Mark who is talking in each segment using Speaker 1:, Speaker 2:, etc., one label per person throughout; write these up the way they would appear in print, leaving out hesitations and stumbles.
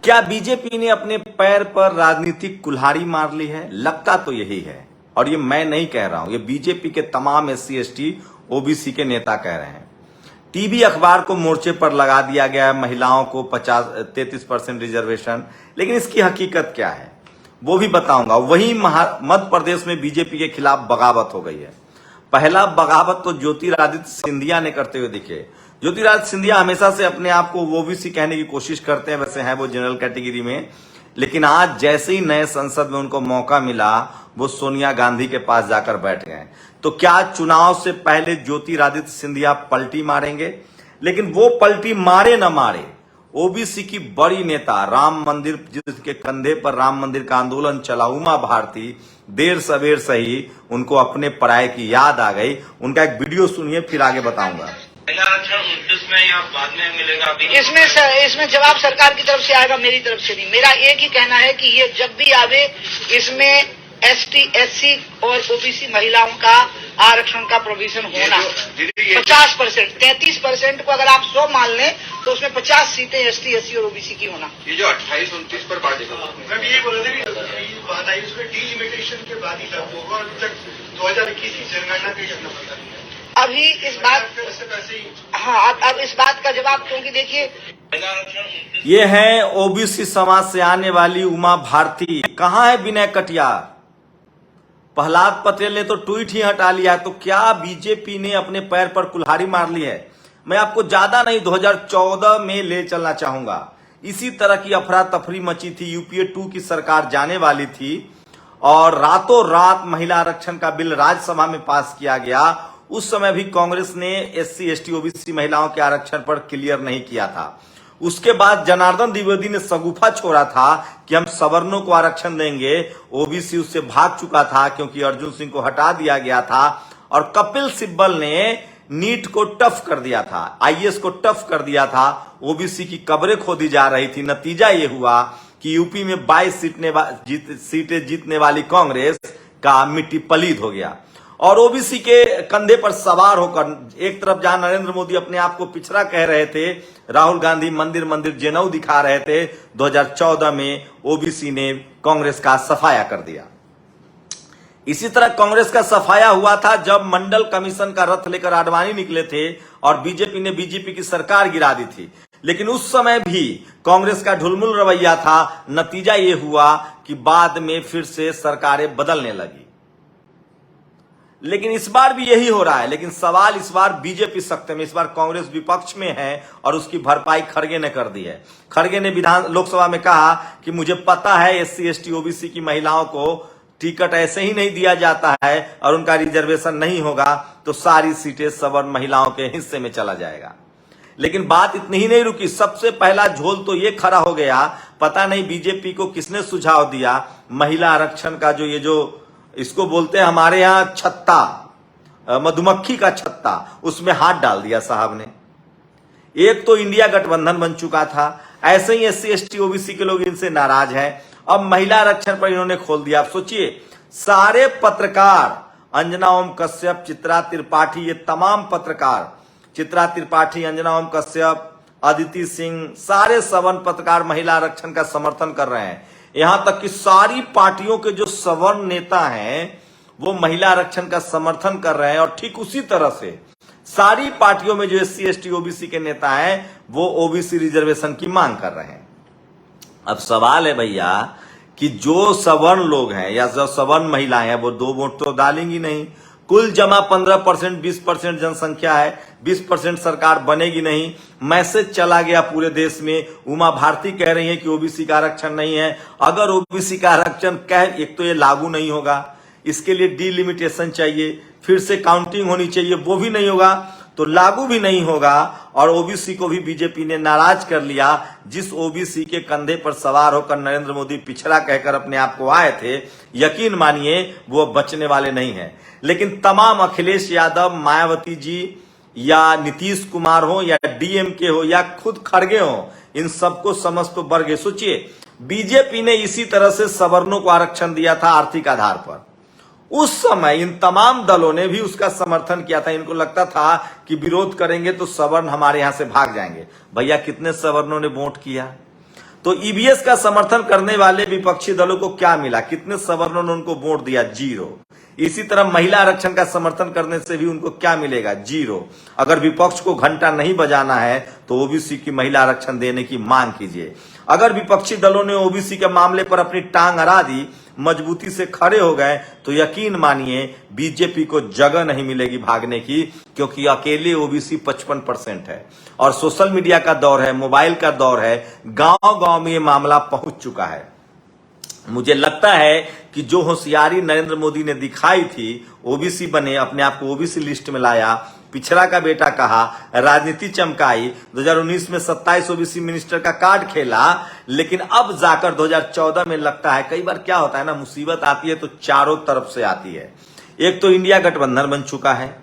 Speaker 1: क्या बीजेपी ने अपने पैर पर राजनीतिक कुल्हाड़ी मार ली है? लगता तो यही है। और ये मैं नहीं कह रहा हूं, ये बीजेपी के तमाम SC ST OBC के नेता कह रहे हैं। टीवी अखबार को मोर्चे पर लगा दिया गया है महिलाओं को 33% रिजर्वेशन, लेकिन इसकी हकीकत क्या है वो भी बताऊंगा। वहीं मध्य प्रदेश में बीजेपी के खिलाफ बगावत हो गई है। पहला बगावत तो ज्योतिरादित्य सिंधिया ने करते हुए दिखे। ज्योतिरादित्य सिंधिया हमेशा से अपने आप को OBC कहने की कोशिश करते हैं, वैसे हैं वो जनरल कैटेगरी में, लेकिन आज जैसे ही नए संसद में उनको मौका मिला वो सोनिया गांधी के पास जाकर बैठ गए। तो क्या चुनाव से पहले ज्योतिरादित्य सिंधिया पलटी मारेंगे? लेकिन वो पलटी मारे न मारे, OBC की बड़ी नेता, राम मंदिर जिसके कंधे पर राम मंदिर का आंदोलन चला, उमा भारती, देर सवेर सही उनको अपने पराये की याद आ गई। उनका एक वीडियो सुनिए, फिर आगे बताऊंगा।
Speaker 2: में या बाद में मिलेगा? अभी
Speaker 3: इसमें जवाब सरकार की तरफ से आएगा, मेरी तरफ से नहीं। मेरा एक ही कहना है कि ये जब भी आवे इसमें ST SC और OBC महिलाओं का आरक्षण का प्रोविजन होना 50%, 33% को अगर आप 100 मान लें तो उसमें 50 सीटें ST SC और OBC की होना।
Speaker 2: ये जो 28-29 पर बांटेगा,
Speaker 4: मैं भी ये बोल रहा था कि बात आई उसमें डिलिमिटेशन के बाद ही लागू होगा, अभी तक 2021 की जनगणना का करना पड़ता है।
Speaker 3: अभी इस बात अब इस बात का जवाब, क्योंकि देखिए
Speaker 1: ये है OBC समाज से आने वाली उमा भारती। कहां है विनय कटियार? प्रहलाद पटेल ने तो ट्वीट ही हटा लिया है। तो क्या बीजेपी ने अपने पैर पर कुल्हाड़ी मार ली है? मैं आपको ज्यादा नहीं 2014 में ले चलना चाहूंगा। इसी तरह की अफरा तफरी मची थी। UPA 2 की सरकार जाने वाली थी और रातों रात महिला आरक्षण का बिल राज्यसभा में पास किया गया। उस समय भी कांग्रेस ने SC ST OBC महिलाओं के आरक्षण पर क्लियर नहीं किया था। उसके बाद जनार्दन द्विवेदी ने सगुफा छोड़ा था कि हम सवर्णों को आरक्षण देंगे। OBC उससे भाग चुका था क्योंकि अर्जुन सिंह को हटा दिया गया था और कपिल सिब्बल ने नीट को टफ कर दिया था, IAS को टफ कर दिया था। OBC की कब्रें खोदी जा रही थी। नतीजा ये हुआ कि UP में 22 सीटें जीतने वाली कांग्रेस का मिट्टी पलीद हो गया और OBC के कंधे पर सवार होकर एक तरफ जहां नरेंद्र मोदी अपने आप को पिछड़ा कह रहे थे, राहुल गांधी मंदिर मंदिर जेनऊ दिखा रहे थे, 2014 में OBC ने कांग्रेस का सफाया कर दिया। इसी तरह कांग्रेस का सफाया हुआ था जब मंडल कमीशन का रथ लेकर आडवाणी निकले थे और बीजेपी ने BJP की सरकार गिरा दी थी। लेकिन उस समय भी कांग्रेस का ढुलमुल रवैया था। नतीजा ये हुआ कि बाद में फिर से सरकारें बदलने लगी। लेकिन इस बार भी यही हो रहा है। लेकिन सवाल इस बार बीजेपी सत्ता में, इस बार कांग्रेस विपक्ष में है और उसकी भरपाई खड़गे ने कर दी है। खड़गे ने लोकसभा में कहा कि मुझे पता है SC ST OBC की महिलाओं को टिकट ऐसे ही नहीं दिया जाता है और उनका रिजर्वेशन नहीं होगा तो सारी सीटें सवर्ण महिलाओं के हिस्से में चला जाएगा। लेकिन बात इतनी ही नहीं रुकी। सबसे पहला झोल तो ये खड़ा हो गया, पता नहीं बीजेपी को किसने सुझाव दिया, महिला आरक्षण का जो इसको बोलते हैं हमारे यहां छत्ता, मधुमक्खी का छत्ता, उसमें हाथ डाल दिया साहब ने। एक तो इंडिया गठबंधन बन चुका था, ऐसे ही SC ST OBC के लोग इनसे नाराज हैं। अब महिला आरक्षण पर इन्होंने खोल दिया। आप सोचिए, सारे पत्रकार, अंजना ओम कश्यप, चित्रा त्रिपाठी, ये तमाम पत्रकार, चित्रा त्रिपाठी, अंजना ओम कश्यप, अदिति सिंह, सारे सवर्ण पत्रकार महिला आरक्षण का समर्थन कर रहे हैं। यहां तक कि सारी पार्टियों के जो सवर्ण नेता हैं वो महिला आरक्षण का समर्थन कर रहे हैं और ठीक उसी तरह से सारी पार्टियों में जो SC ST OBC के नेता हैं वो OBC रिजर्वेशन की मांग कर रहे हैं। अब सवाल है भैया कि जो सवर्ण लोग हैं या जो सवर्ण महिलाएं हैं वो 2 वोट तो डालेंगी नहीं। कुल जमा 15%, 20% जनसंख्या है, 20% सरकार बनेगी नहीं। मैसेज चला गया पूरे देश में। उमा भारती कह रही है कि OBC का आरक्षण नहीं है। अगर OBC का आरक्षण एक तो ये लागू नहीं होगा, इसके लिए डिलिमिटेशन चाहिए, फिर से काउंटिंग होनी चाहिए, वो भी नहीं होगा तो लागू भी नहीं होगा और OBC को भी बीजेपी ने नाराज कर लिया। जिस OBC के कंधे पर सवार होकर नरेंद्र मोदी पिछड़ा कहकर अपने आप को आए थे, यकीन मानिए वो बचने वाले नहीं है। लेकिन तमाम अखिलेश यादव, मायावती जी या नीतीश कुमार हो या DMK हो या खुद खड़गे हो, इन सबको समझ तो बढ़ गए। सोचिए, बीजेपी ने इसी तरह से सवर्णों को आरक्षण दिया था आर्थिक आधार पर। उस समय इन तमाम दलों ने भी उसका समर्थन किया था। इनको लगता था कि विरोध करेंगे तो सवर्ण हमारे यहां से भाग जाएंगे। भैया कितने सवर्णों ने वोट किया? तो ईवीएस का समर्थन करने वाले विपक्षी दलों को क्या मिला? कितने सवर्णों ने उनको वोट दिया? 0। इसी तरह महिला आरक्षण का समर्थन करने से भी उनको क्या मिलेगा? 0। अगर विपक्ष को घंटा नहीं बजाना है तो ओबीसी की महिला आरक्षण देने की मांग कीजिए। अगर विपक्षी दलों ने ओबीसी के मामले पर अपनी टांग अड़ा दी, मजबूती से खड़े हो गए, तो यकीन मानिए बीजेपी को जगह नहीं मिलेगी भागने की, क्योंकि अकेले ओबीसी 55% है और सोशल मीडिया का दौर है, मोबाइल का दौर है, गांव-गांव में ये मामला पहुंच चुका है। मुझे लगता है कि जो होशियारी नरेंद्र मोदी ने दिखाई थी, ओबीसी बने, अपने आप को ओबीसी लिस्ट में लाया, पिछड़ा का बेटा कहा, राजनीति चमकाई, 2019 में 27 ओबीसी मिनिस्टर का कार्ड खेला, लेकिन अब जाकर 2014 में लगता है, कई बार क्या होता है ना, मुसीबत आती है तो चारों तरफ से आती है। एक तो इंडिया गठबंधन बन चुका है,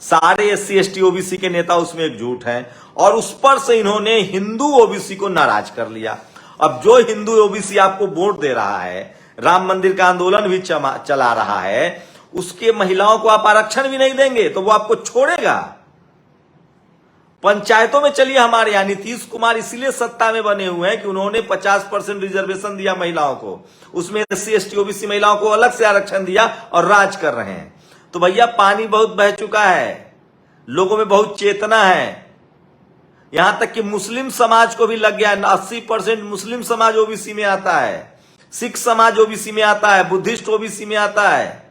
Speaker 1: सारे SC ST ओबीसी के नेता उसमें एकजुट हैं और उस पर से इन्होंने हिंदू ओबीसी को नाराज कर लिया। अब जो हिंदू ओबीसी आपको वोट दे रहा है, राम मंदिर का आंदोलन भी चला रहा है, उसके महिलाओं को आप आरक्षण भी नहीं देंगे तो वो आपको छोड़ेगा। पंचायतों में चलिए, हमारे यहां नीतीश कुमार इसलिए सत्ता में बने हुए हैं कि उन्होंने 50% रिजर्वेशन दिया महिलाओं को, उसमें SC ST ओबीसी महिलाओं को अलग से आरक्षण दिया और राज कर रहे हैं। तो भैया पानी बहुत बह चुका है, लोगों में बहुत चेतना है, यहां तक कि मुस्लिम समाज को भी लग गया है। 80% मुस्लिम समाज ओबीसी में आता है, सिख समाज ओबीसी में आता है, बुद्धिस्ट ओबीसी में आता है,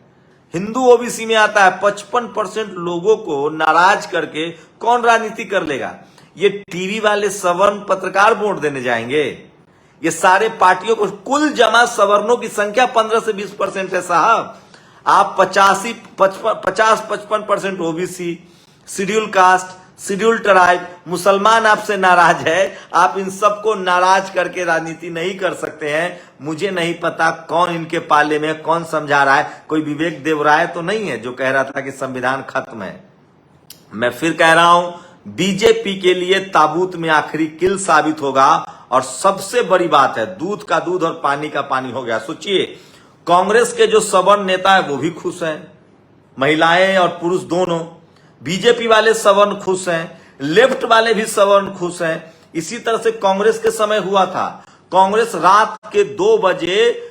Speaker 1: हिंदू ओबीसी में आता है। 55% लोगों को नाराज करके कौन राजनीति कर लेगा? ये टीवी वाले सवर्ण पत्रकार वोट देने जाएंगे? ये सारे पार्टियों को कुल जमा सवर्णों की संख्या 15 से 20% है साहब। आप 50-55% OBC, schedule caste, schedule tribe, मुसलमान आपसे नाराज है। आप इन सबको नाराज करके राजनीति नहीं कर सकते हैं। मुझे नहीं पता कौन इनके पाले में, कौन समझा रहा है। कोई विवेक देवराय तो नहीं है जो कह रहा था कि संविधान खत्म है। मैं फिर कह रहा हूं, बीजेपी के लिए ताबूत में आखिरी किल साबित होगा। और सबसे बड़ी बात है, दूध का दूध और पानी का पानी हो गया। सोचिए, कांग्रेस के जो सवर्ण नेता है वो भी खुश हैं, महिलाएं और पुरुष दोनों। बीजेपी वाले सवर्ण खुश हैं, लेफ्ट वाले भी सवर्ण खुश हैं। इसी तरह से कांग्रेस के समय हुआ था। कांग्रेस रात के 2 बजे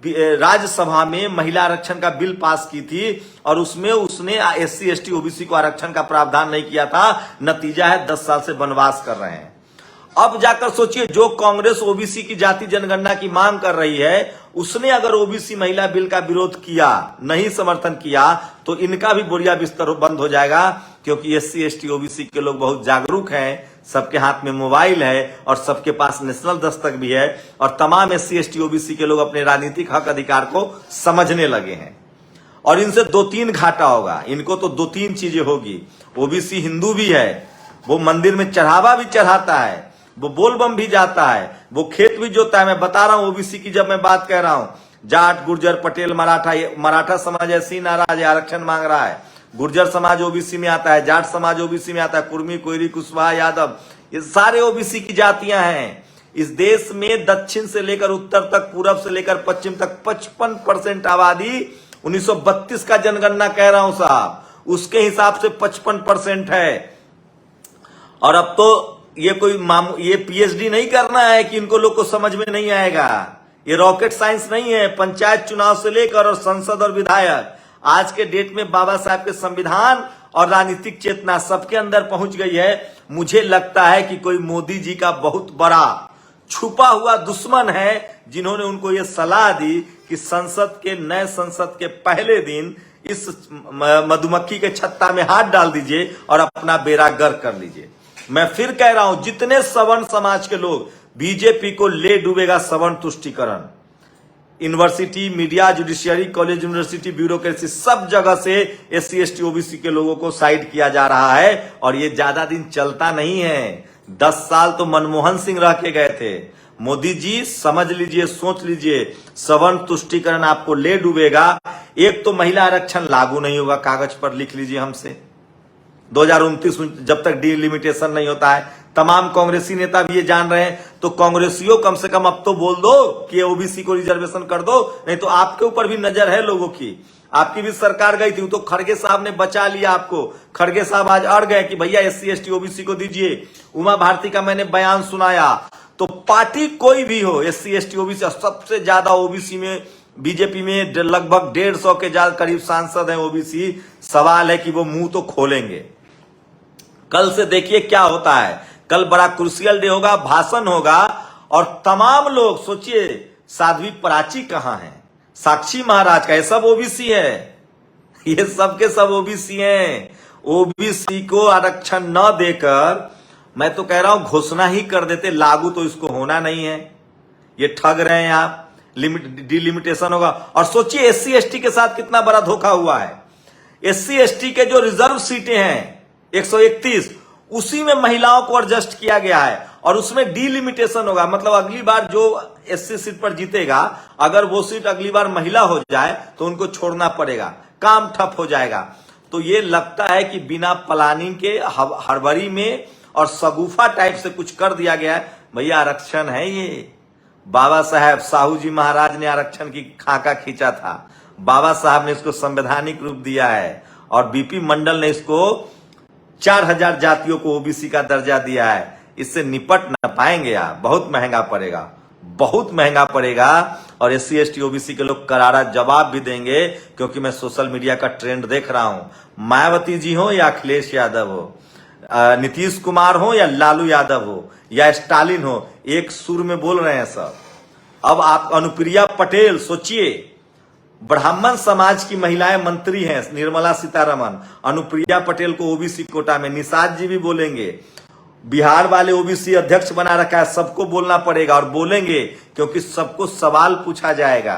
Speaker 1: राज्यसभा में महिला आरक्षण का बिल पास की थी और उसमें उसने SC ST ओबीसी को आरक्षण का प्रावधान नहीं किया था। नतीजा है 10 साल से वनवास कर रहे हैं। अब जाकर सोचिए, जो कांग्रेस ओबीसी की जाति जनगणना की मांग कर रही है, उसने अगर ओबीसी महिला बिल का विरोध किया, नहीं समर्थन किया, तो इनका भी बोरिया बिस्तर बंद हो जाएगा। क्योंकि SC ST ओबीसी के लोग बहुत जागरूक हैं, सबके हाथ में मोबाइल है और सबके पास नेशनल दस्तक भी है और तमाम SC ST ओबीसी के लोग अपने राजनीतिक हक अधिकार को समझने लगे हैं। और इनसे 2-3 घाटा होगा। इनको तो 2-3 चीजें होगी। ओबीसी हिंदू भी है, वो मंदिर में चढ़ावा भी चढ़ाता है, वो बोलबम भी जाता है, वो खेत भी जोता है। मैं बता रहा हूं ओबीसी की जब मैं बात कह रहा हूं, जाट, गुर्जर, पटेल, मराठा समाज ऐसी नाराज है, आरक्षण मांग रहा है। गुर्जर समाज ओबीसी में आता है, जाट समाज ओबीसी में आता है, कुर्मी, कोयरी, कुशवाहा, यादव, ये सारे ओबीसी की जातियां हैं। इस देश में दक्षिण से लेकर उत्तर तक, पूरब से लेकर पश्चिम तक 55% आबादी 1932 का जनगणना कह रहा हूं साहब, उसके हिसाब से 55% है। और अब तो ये कोई ये PhD नहीं करना है कि इनको लोग को समझ में नहीं आएगा। ये रॉकेट साइंस नहीं है। पंचायत चुनाव से लेकर और संसद और विधायक, आज के डेट में बाबा साहब के संविधान और राजनीतिक चेतना सबके अंदर पहुंच गई है। मुझे लगता है कि कोई मोदी जी का बहुत बड़ा छुपा हुआ दुश्मन है, जिन्होंने उनको ये सलाह दी कि नए संसद के पहले दिन इस मधुमक्खी के छत्ता में हाथ डाल दीजिए और अपना बेड़ा गर्क कर लीजिए। मैं फिर कह रहा हूं, जितने सवर्ण समाज के लोग, बीजेपी को ले डूबेगा सवर्ण तुष्टीकरण। University, media, judiciary, college, university, bureaucracy, सब जगह से SC ST ओबीसी के लोगों को साइड किया जा रहा है। और ये ज्यादा दिन चलता नहीं है। 10 साल तो मनमोहन सिंह रह के गए थे। मोदी जी समझ लीजिए, सोच लीजिए, सवर्ण तुष्टीकरण आपको ले डूबेगा। एक तो महिला आरक्षण लागू नहीं होगा, कागज पर लिख लीजिए हमसे। 2029 जब तक डिलिमिटेशन नहीं होता है, तमाम कांग्रेसी नेता भी ये जान रहे हैं। तो कांग्रेसियों कम से कम अब तो बोल दो कि ओबीसी को रिजर्वेशन कर दो, नहीं तो आपके ऊपर भी नजर है लोगों की। आपकी भी सरकार गई थी, तो खड़गे साहब ने बचा लिया आपको। खड़गे साहब आज अड़ गए कि भैया SC ST ओबीसी को दीजिए। उमा भारती का मैंने बयान सुनाया तो पार्टी कोई भी हो, SC ST OBC, सबसे ज्यादा ओबीसी में बीजेपी में लगभग 150 के ज्यादा करीब सांसद हैं ओबीसी। सवाल है कि वो मुंह तो खोलेंगे। कल से देखिए क्या होता है। कल बड़ा क्रूशियल डे होगा, भाषण होगा और तमाम लोग, सोचिए साध्वी प्राची कहां है, साक्षी महाराज का, ये सब ओबीसी है, ये सब के सब ओबीसी हैं। ओबीसी को आरक्षण न देकर मैं तो कह रहा हूं घोषणा ही कर देते, लागू तो इसको होना नहीं है। ये ठग रहे हैं आप, डिलिमिटेशन होगा। और सोचिए SC ST के साथ कितना बड़ा धोखा हुआ है। SC ST के जो रिजर्व सीटें हैं 131, उसी में महिलाओं को एडजस्ट किया गया है और उसमें डिलिमिटेशन होगा। मतलब अगली बार जो SC सीट पर जीतेगा, अगर वो सीट अगली बार महिला हो जाए तो उनको छोड़ना पड़ेगा, काम ठप हो जाएगा। तो ये लगता है कि बिना प्लानिंग के हड़बड़ी में और सगुफा टाइप से कुछ कर दिया गया है। भैया आरक्षण है ये, बाबा साहब साहू जी महाराज ने आरक्षण की खाका खींचा था, बाबा साहब ने इसको संवैधानिक रूप दिया है और BP मंडल ने इसको 4000 जातियों को ओबीसी का दर्जा दिया है। इससे निपट ना पाएंगे आप, बहुत महंगा पड़ेगा, बहुत महंगा पड़ेगा। और SC ST OBC के लोग करारा जवाब भी देंगे, क्योंकि मैं सोशल मीडिया का ट्रेंड देख रहा हूं। मायावती जी हो या अखिलेश यादव हो, नीतीश कुमार हो या लालू यादव हो या स्टालिन हो, एक सुर में बोल रहे हैं सब। अब आप अनुप्रिया पटेल सोचिए, ब्राह्मण समाज की महिलाएं मंत्री हैं, निर्मला सीतारमण, अनुप्रिया पटेल को ओबीसी कोटा में, निषाद जी भी बोलेंगे, बिहार वाले ओबीसी अध्यक्ष बना रखा है, सबको बोलना पड़ेगा और बोलेंगे, क्योंकि सबको सवाल पूछा जाएगा।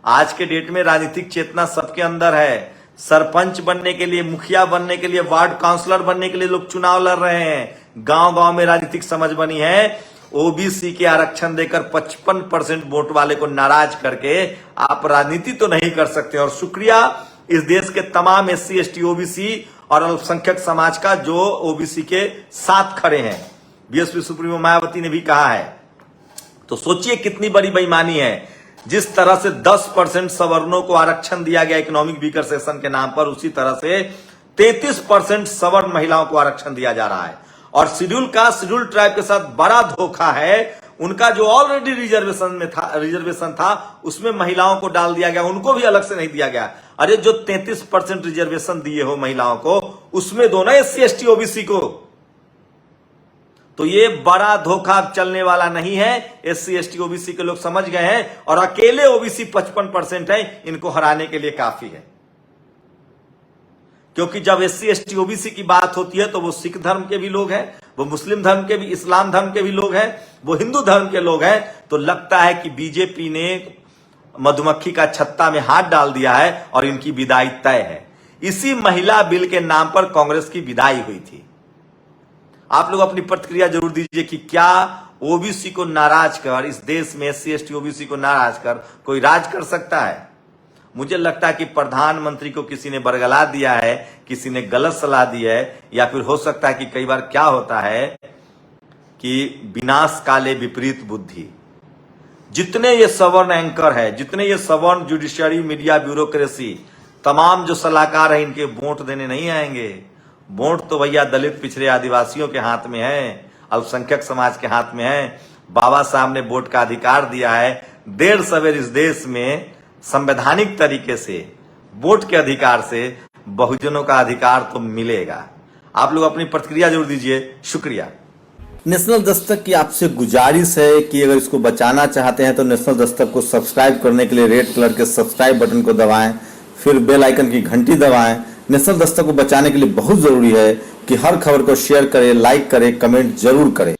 Speaker 1: आज के डेट में राजनीतिक चेतना सबके अंदर है। सरपंच बनने के लिए, मुखिया बनने के लिए, वार्ड काउंसलर बनने के लिए लोग चुनाव लड़ रहे हैं। गांव गांव में राजनीतिक समझ बनी है। ओबीसी के आरक्षण देकर 55% वोट वाले को नाराज करके आप राजनीति तो नहीं कर सकते। और शुक्रिया इस देश के तमाम SC ST OBC और अल्पसंख्यक समाज का जो ओबीसी के साथ खड़े हैं। बीएसपी सुप्रीमो मायावती ने भी कहा है। तो सोचिए कितनी बड़ी बेईमानी है। जिस तरह से 10% सवर्णों को आरक्षण दिया गया इकोनॉमिक वीकर सेक्शन के नाम पर, उसी तरह से 33% सवर्ण महिलाओं को आरक्षण दिया जा रहा है। और शेड्यूल ट्राइब के साथ बड़ा धोखा है। उनका जो ऑलरेडी रिजर्वेशन था उसमें महिलाओं को डाल दिया गया, उनको भी अलग से नहीं दिया गया। अरे जो 33% रिजर्वेशन दिए हो महिलाओं को, उसमें दो ना SC ST OBC को। तो ये बड़ा धोखा चलने वाला नहीं है। SC ST OBC के लोग समझ गए हैं और अकेले OBC 55% है, इनको हराने के लिए काफी है। क्योंकि जब SC ST OBC की बात होती है तो वो सिख धर्म के भी लोग हैं, वो मुस्लिम धर्म के भी, इस्लाम धर्म के भी लोग हैं, वो हिंदू धर्म के लोग हैं। तो लगता है कि बीजेपी ने मधुमक्खी का छत्ता में हाथ डाल दिया है और इनकी विदाई तय है। इसी महिला बिल के नाम पर कांग्रेस की विदाई हुई थी। आप लोग अपनी प्रतिक्रिया जरूर दीजिए कि क्या ओबीसी को नाराज कर, इस देश में SC ST OBC को नाराज कर कोई राज कर सकता है? मुझे लगता है कि प्रधानमंत्री को किसी ने बरगला दिया है, किसी ने गलत सलाह दी है, या फिर हो सकता है कि कई बार क्या होता है कि विनाश काले विपरीत बुद्धि। जितने ये सवर्ण एंकर है, जितने ये सवर्ण जुडिशियरी, मीडिया, ब्यूरोक्रेसी, तमाम जो सलाहकार है, इनके वोट देने नहीं आएंगे। वोट तो भैया दलित, पिछड़े, आदिवासियों के हाथ में है, अल्पसंख्यक समाज के हाथ में है। बाबा साहब ने वोट का अधिकार दिया है। देर सवेर इस देश में संवैधानिक तरीके से वोट के अधिकार से बहुजनों का अधिकार तो मिलेगा। आप लोग अपनी प्रतिक्रिया जरूर दीजिए। शुक्रिया।
Speaker 5: नेशनल दस्तक की आपसे गुजारिश है कि अगर इसको बचाना चाहते हैं तो नेशनल दस्तक को सब्सक्राइब करने के लिए रेड कलर के सब्सक्राइब बटन को दबाएं, फिर बेल आइकन की घंटी दबाएं। नेशनल दस्तक को बचाने के लिए बहुत जरूरी है कि हर खबर को शेयर करें, लाइक करें, कमेंट जरूर करें।